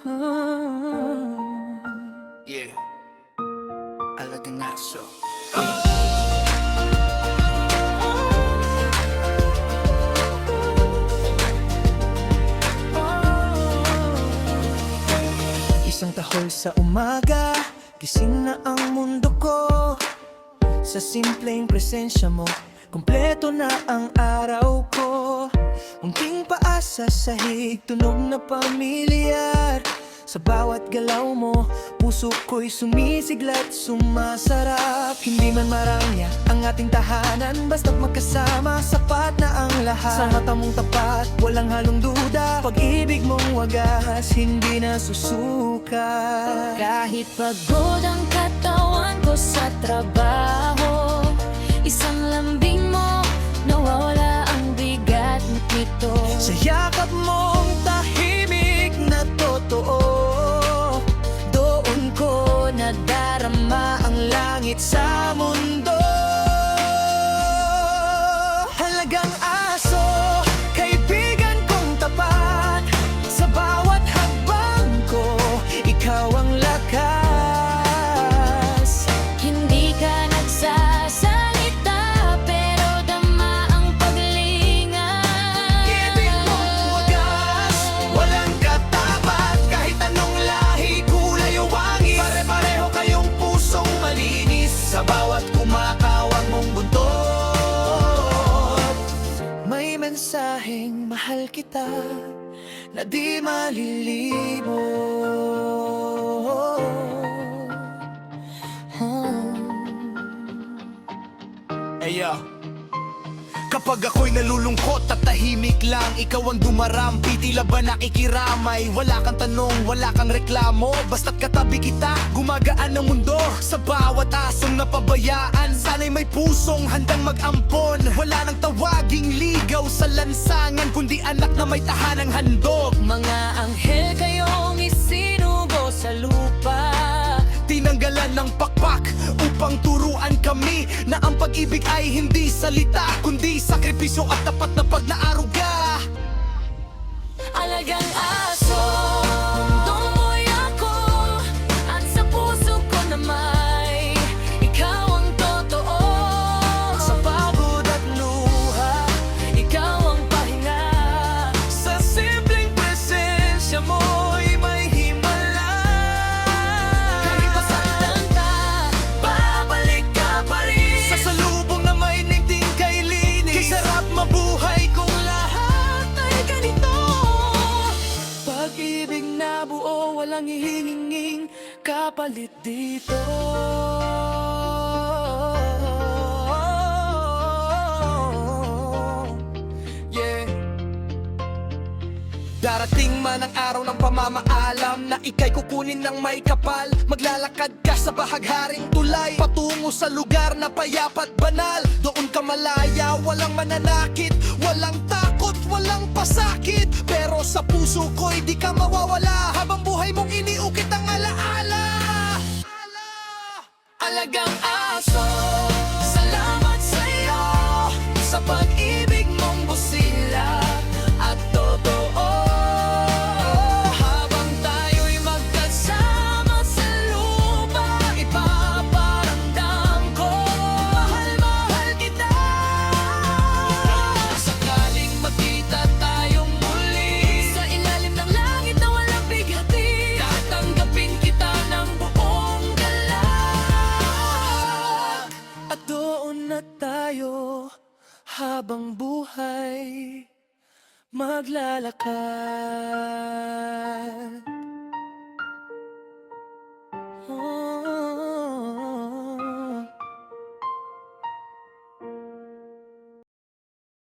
Yeah, alagang aso. Isang tahol sa umaga, gising na ang mundo ko. Sa simpleng presensya mo, kumpleto na ang araw ko. Unting paa sa sahig, tunog na pamilyar. Sa bawat galaw mo, puso ko'y sumisigla't sumasarap. Hindi man marangya ang ating tahanan, basta't magkasama, sapat na ang lahat. Sa mata mong tapat, walang halong duda, pag-ibig mong wagas, hindi na susuka. Kahit pagod ang katawan ko sa trabaho, isang lambing mo, nawawala ang bigat nito. Sa yakap mong tahimik na totoo, doon ko nadarama ang langit sa mundo. Halagang aso, kaibigan kong tapat, sa bawat hakbang ko, ikaw ang lakas. Hindi ka nagsasalita, pero dama ang paglingan. Ibig mong wagas, walang katapat, kahit anong lahi, kulay o wangis. Pare-pareho kayong pusong malinis, sa bawat kumakawang mong buntot. May mensaheng mahal kita, na di malilibot. Ayo. Kapag ako'y nalulungkot at tahimik lang, ikaw ang dumarampi, tila ba nakikiramay. Wala kang tanong, wala kang reklamo, basta't katabi kita, gumagaan ang mundo. Sa bawat asong napabayaan, sana'y may pusong handang mag-ampon. Wala nang tawaging ligaw sa lansangan, kundi anak na may tahanang handog. Mga anghel kayong isinugo sa lupa, Tinanggalan ng pakpak upang turuan kami na ang pag-ibig ay hindi salita, kundi sakripisyo at tapat na pagnaaruga. alagang aso. Mundo mo'y ako, at sa puso ko na may ikaw ang totoo. Sa pagod at luha, Ikaw ang pahinga, sa simpleng presensya mo'y may himala. Kahit masaktan ka, babalik ka pa rin. sa salubong na may ningting kay linis, kay sarap mabuhay kung lahat ay ganito. Pag-ibig na buo, walang hihinging kapalit dito. Yeah. Darating man ang araw ng pamamaalam, na ika'y kukunin ng may kapal. Maglalakad ka sa bahagharing tulay, patungo sa lugar na payapat banal. Doon ka malaya, walang mananakit, walang takot, walang pasakit. Pero sa puso ko'y di ka mawawala, habang buhay mong iniukit ang alaala. alagang aso. Salamat sa'yo sa pag-ibig mong busila at totoo. Habang tayo'y magkasama sa lupa, ipaparamdam ko, mahal kita. Sakaling magkita tayong muli sa ilalim ng langit na walang bighati, tatanggapin kita ng buong galak. At doon na tayo habang buhay maglalakad.